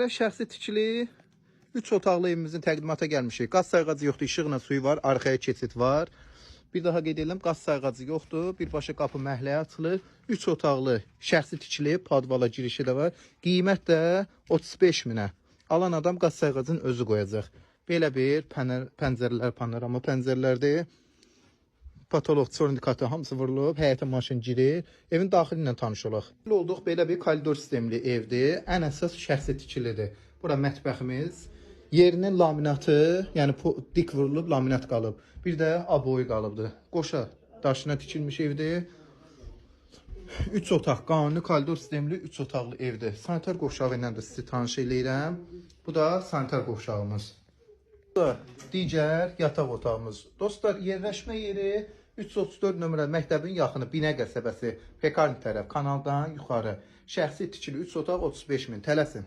Şəxsi tikili 3 otaqlı evimizin təqdimata gəlmişik. Qaz sayğacı yoxdur, işıqla suyu var, arxaya keçid var. Bir daha qeyd edirəm, qaz sayğacı yoxdur, birbaşa qapı məhləyə açılır. 3 otaqlı şəxsi tikili, padvala girişi də var. Qiymət də 35 minə. Alan adam qaz sayğacının özü qoyacaq. Belə bir pəncərələr, panorama pəncərələrdir. Patolog, indikator hamısı vurulub, həyətə maşın girir. Evin daxili ilə tanış olaq. Olduq, belə bir koridor sistemli evdir. Ən əsas şəxsi tikilidir. Bura mətbəximiz. Yerinin laminatı, yəni dik vurulub, laminat qalıb. Bir də aboyu qalıbdır. Qoşa daşına tikilmiş evdir. 3 otaq, qanuni koridor sistemli 3 otaqlı evdir. Sanitar qovşağı ilə də sizi tanış eləyirəm. Bu da sanitar qovşağımız. Bu da digər yataq otağımız. Dostlar, yerləşmə yeri 334 nömrəli məktəbin yaxını Binə qəsəbəsi, Pekarni tərəf, kanaldan yuxarı. Şəxsi tikili 3 otaq 35 min. Tələsin.